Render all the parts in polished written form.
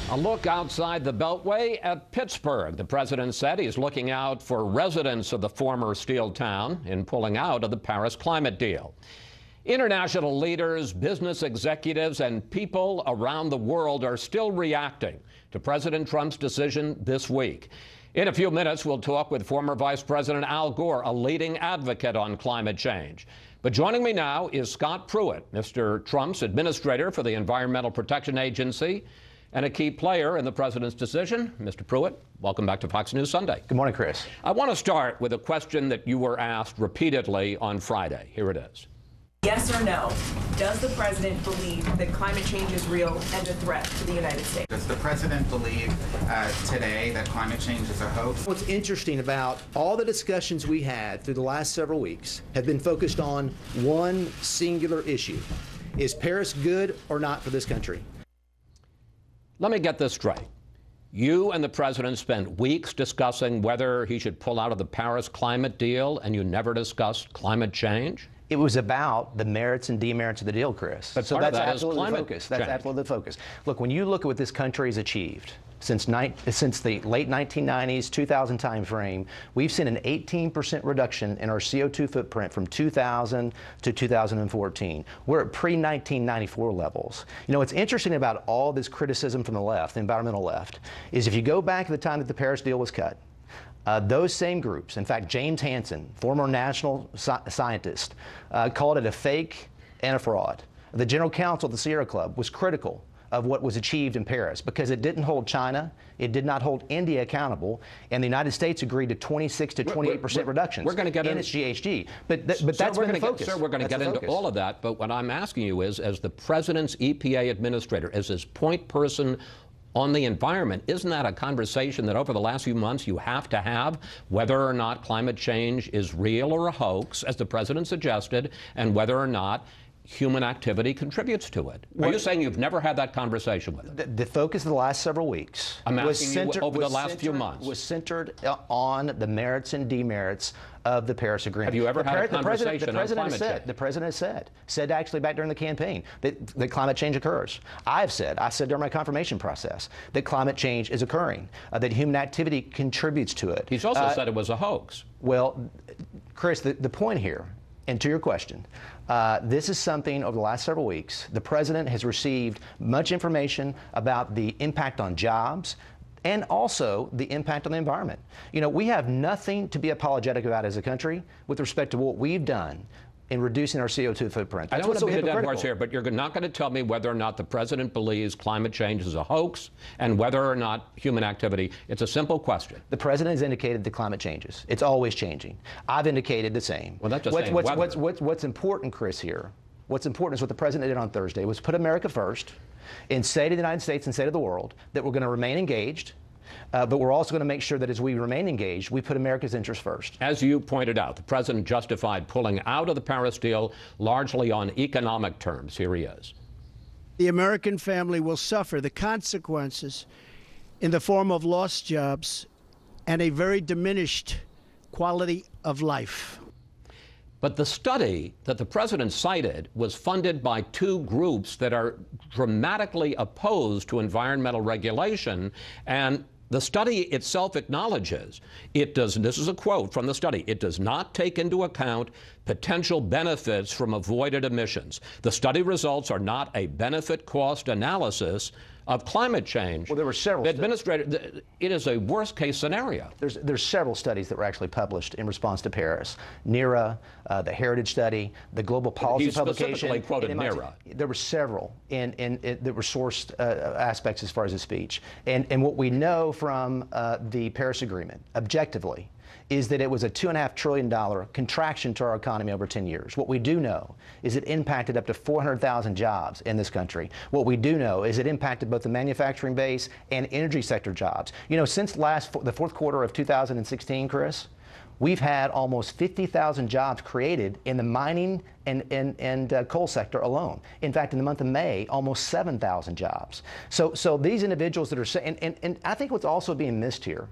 A look outside the Beltway at Pittsburgh. The president said he's looking out for residents of the former steel town in pulling out of the Paris climate deal. International leaders, business executives, and people around the world are still reacting to President Trump's decision this week. In a few minutes, we'll talk with former Vice President Al Gore, a leading advocate on climate change. But joining me now is Scott Pruitt, Mr. Trump's administrator for the Environmental Protection Agency and a key player in the president's decision. Mr. Pruitt, welcome back to Fox News Sunday. Good morning, Chris. I want to start with a question that you were asked repeatedly on Friday. Here it is. Yes or no, does the president believe that climate change is real and a threat to the United States? Does the president believe today that climate change is a hoax? What's interesting about all the discussions we had through the last several weeks have been focused on one singular issue. Is Paris good or not for this country? Let me get this straight. You and the president spent weeks discussing whether he should pull out of the Paris climate deal, and you never discussed climate change? It was about the merits and demerits of the deal, Chris. But so part of that's that is absolutely the climate focus. That's change. absolutely the focus. Look, when you look at what this country has achieved since the late 1990s, 2000 time frame, we've seen an 18% reduction in our CO2 footprint from 2000 to 2014. We're at pre-1994 levels. You know, what's interesting about all this criticism from the left, the environmental left, is if you go back to the time that the Paris deal was cut, those same groups, in fact, James Hansen, former national scientist, called it a fake and a fraud. The general counsel of the Sierra Club was critical of what was achieved in Paris because it didn't hold China, it did not hold India accountable, and the United States agreed to 26 to 28% reductions in its GHG. But that's been the focus. Sir, we're going to get into all of that, but what I'm asking you is, as the president's EPA administrator, as his point person on the environment, isn't that a conversation that over the last few months you have to have, whether or not climate change is real or a hoax, as the president suggested, and whether or not human activity contributes to it? Are you saying you've never had that conversation with him? The focus of the last several weeks was centered on the merits and demerits of the Paris Agreement. Have you ever had a conversation on climate change? The president said actually back during the campaign that climate change occurs. I said during my confirmation process that climate change is occurring, that human activity contributes to it. He's also said it was a hoax. Well, Chris, the point here, and to your question, this is something over the last several weeks. The president has received much information about the impact on jobs and also the impact on the environment. You know, we have nothing to be apologetic about as a country with respect to what we've done in reducing our CO2 footprint. I don't want to beat a dead horse here, but you're not going to tell me whether or not the president believes climate change is a hoax and whether or not human activity. It's a simple question. The president has indicated that climate changes. It's always changing. I've indicated the same. Well, that's just saying what's important, Chris, here, what's important is what the president did on Thursday was put America first and say to the United States and say to the world that we're going to remain engaged, but we're also going to make sure that as we remain engaged, we put America's interests first. As you pointed out, the president justified pulling out of the Paris deal largely on economic terms. Here he is. The American family will suffer the consequences in the form of lost jobs and a very diminished quality of life. But the study that the president cited was funded by two groups that are dramatically opposed to environmental regulation, and the study itself acknowledges it does, this is a quote from the study, it does not take into account potential benefits from avoided emissions. The study results are not a benefit-cost analysis of climate change. Well, there were several. Administrator, it is a worst-case scenario. There's several studies that were actually published in response to Paris. NERA, the Heritage Study, the Global Policy Publication. He specifically quoted NERA. There were several that were sourced aspects as far as his speech. And what we know from the Paris Agreement, objectively, is that it was a $2.5 trillion contraction to our economy over 10 years. What we do know is it impacted up to 400,000 jobs in this country. What we do know is it impacted both the manufacturing base and energy sector jobs. You know, since the fourth quarter of 2016, Chris, we've had almost 50,000 jobs created in the mining and coal sector alone. In fact, in the month of May, almost 7,000 jobs. So these individuals that are saying, and I think what's also being missed here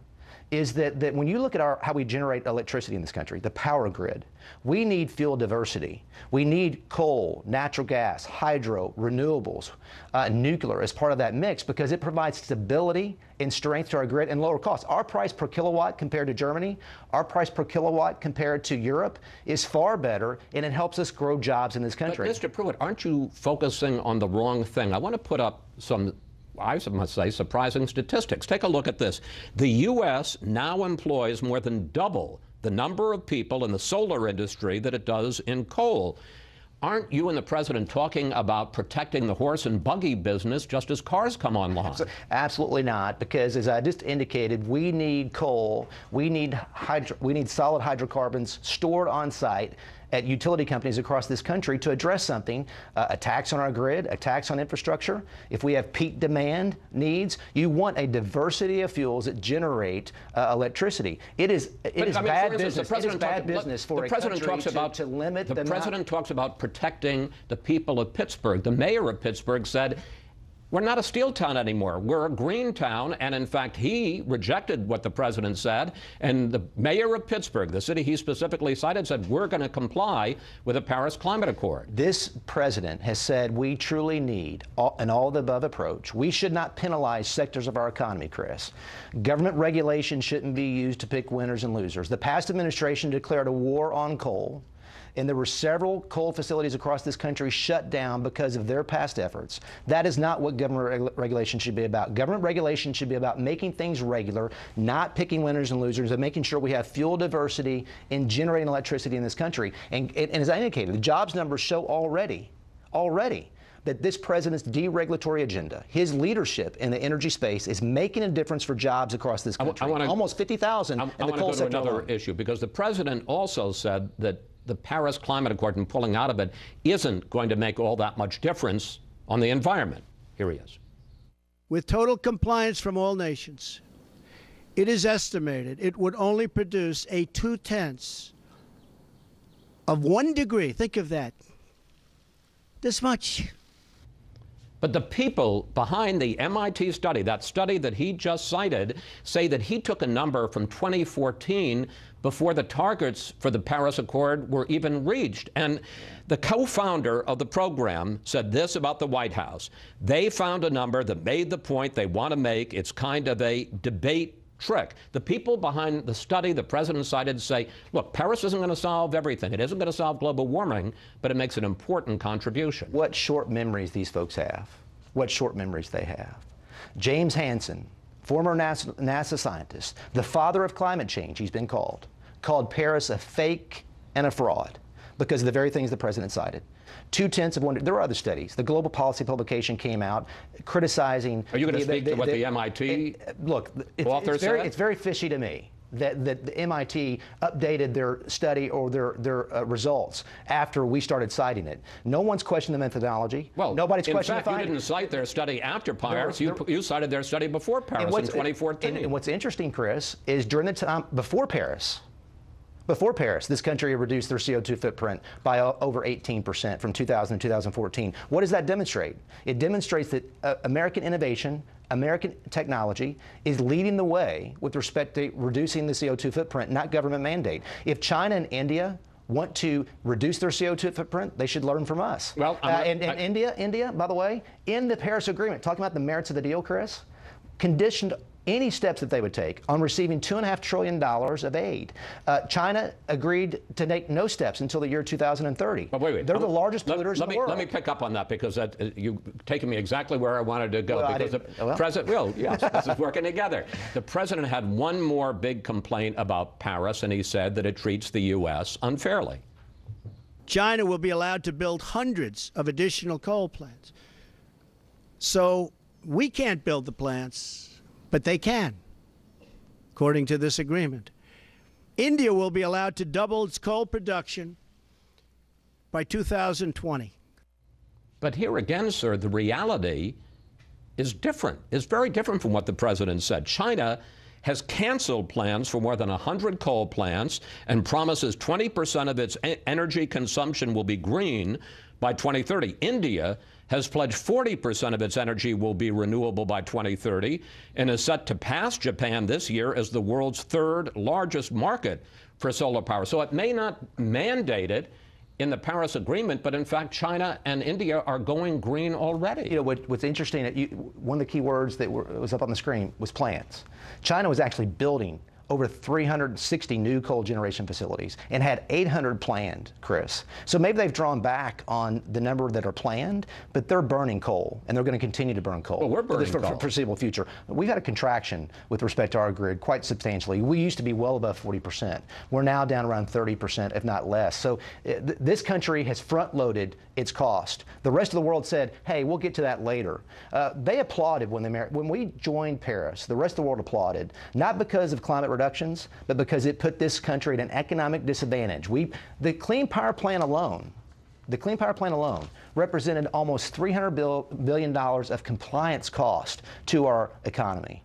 is that when you look at how we generate electricity in this country, the power grid, we need fuel diversity. We need coal, natural gas, hydro, renewables, nuclear as part of that mix because it provides stability and strength to our grid and lower costs. Our price per kilowatt compared to Germany, our price per kilowatt compared to Europe is far better, and it helps us grow jobs in this country. But Mr. Pruitt, aren't you focusing on the wrong thing? I want to put up some, I must say, surprising statistics. Take a look at this. The U.S. now employs more than double the number of people in the solar industry that it does in coal. Aren't you and the president talking about protecting the horse and buggy business just as cars come online? Absolutely not, because as I just indicated, we need coal, we need solid hydrocarbons stored on site at utility companies across this country to address something, a tax on our grid, a tax on infrastructure. If we have peak demand needs, you want a diversity of fuels that generate electricity. It is bad business. It is bad business for a country to limit the president talks about protecting the people of Pittsburgh. The mayor of Pittsburgh said, we're not a steel town anymore. We're a green town. And in fact, he rejected what the president said. And the mayor of Pittsburgh, the city he specifically cited, said, we're going to comply with the Paris Climate Accord. This president has said we truly need an all-of-the-above approach. We should not penalize sectors of our economy, Chris. Government regulation shouldn't be used to pick winners and losers. The past administration declared a war on coal, and there were several coal facilities across this country shut down because of their past efforts. That is not what government regulation should be about. Government regulation should be about making things regular, not picking winners and losers, and making sure we have fuel diversity in generating electricity in this country. And as I indicated, the jobs numbers show already that this president's deregulatory agenda, his leadership in the energy space, is making a difference for jobs across this country. Almost 50,000 in the coal sector alone. Another issue, because the president also said that the Paris Climate Accord and pulling out of it isn't going to make all that much difference on the environment. Here he is. With total compliance from all nations, it is estimated it would only produce a 0.2 of 1 degree. Think of that. This much. But the people behind the MIT study, that study that he just cited, say that he took a number from 2014 before the targets for the Paris Accord were even reached. And the co-founder of the program said this about the White House. They found a number that made the point they want to make. It's kind of a debate trick. The people behind the study the president cited say, look, Paris isn't going to solve everything. It isn't going to solve global warming, but it makes an important contribution. What short memories these folks have. What short memories they have. James Hansen, former NASA scientist, the father of climate change, he's been called Paris a fake and a fraud because of the very things the president cited. 0.2 of 1. There are other studies. The Global Policy publication came out criticizing. Are you going to speak to what the MIT author said? It's very fishy to me that the MIT updated their study or their results after we started citing it. No one's questioned the methodology. Well, nobody's questioned the findings. In fact, you didn't cite their study after Paris. You cited their study before Paris in 2014. And what's interesting, Chris, is during the time before Paris, this country reduced their CO2 footprint by over 18% from 2000 to 2014. What does that demonstrate? It demonstrates that American innovation, American technology is leading the way with respect to reducing the CO2 footprint, not government mandate. If China and India want to reduce their CO2 footprint, they should learn from us. Well, India, by the way, in the Paris Agreement, talking about the merits of the deal, Chris, conditioned any steps that they would take on receiving $2.5 trillion of aid. China agreed to take no steps until the year 2030. But wait. They're the largest polluters in the world. Let me pick up on that because you've taken me exactly where I wanted to go. Well, because the president, yes, this is working together. The president had one more big complaint about Paris, and he said that it treats the U.S. unfairly. China will be allowed to build hundreds of additional coal plants. So we can't build the plants, but they can, according to this agreement. India will be allowed to double its coal production by 2020. But here again, sir, the reality is different. It's very different from what the president said. China has canceled plans for more than 100 coal plants and promises 20% of its energy consumption will be green by 2030. India has pledged 40% of its energy will be renewable by 2030 and is set to pass Japan this year as the world's third largest market for solar power. So it may not mandate it in the Paris Agreement, but in fact, China and India are going green already. You know, what's interesting, one of the key words that was up on the screen was plants. China was actually building over 360 new coal generation facilities and had 800 planned, Chris. So maybe they've drawn back on the number that are planned, but they're burning coal, and they're going to continue to burn coal. Well, we're burning for coal. the foreseeable future. We've had a contraction with respect to our grid quite substantially. We used to be well above 40%. We're now down around 30%, if not less. So this country has front-loaded its cost. The rest of the world said, hey, we'll get to that later. They applauded when we joined Paris. The rest of the world applauded, not because of climate reductions, but because it put this country at an economic disadvantage. The Clean Power Plan alone represented almost $300 billion of compliance cost to our economy.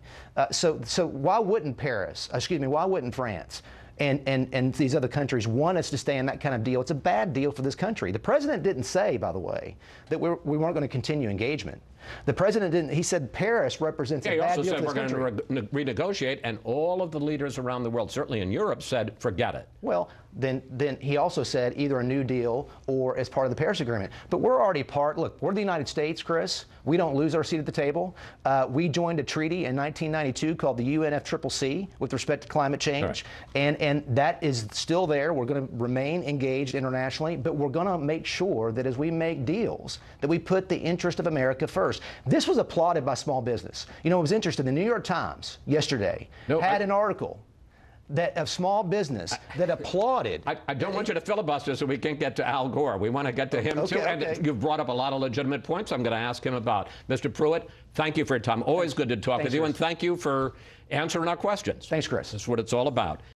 So why wouldn't why wouldn't France and these other countries want us to stay in that kind of deal? It's a bad deal for this country. The president didn't say, by the way, that we weren't going to continue engagement. The president didn't. He said Paris represents a bad deal for this country. He also said we're going to renegotiate, and all of the leaders around the world, certainly in Europe, said forget it. Well, then he also said either a new deal or as part of the Paris Agreement. But we're already look, we're the United States, Chris. We don't lose our seat at the table. We joined a treaty in 1992 called the UNFCCC with respect to climate change. Right. And that is still there. We're going to remain engaged internationally, but we're going to make sure that as we make deals, that we put the interest of America first. This was applauded by small business. You know, it was interesting. The New York Times yesterday had an article of small business that applauded. I don't want you to filibuster so we can't get to Al Gore. We want to get to him too. And you've brought up a lot of legitimate points I'm going to ask him about. Mr. Pruitt, thank you for your time. Always good to talk with you, and thank you for answering our questions. Thanks, Chris. That's what it's all about.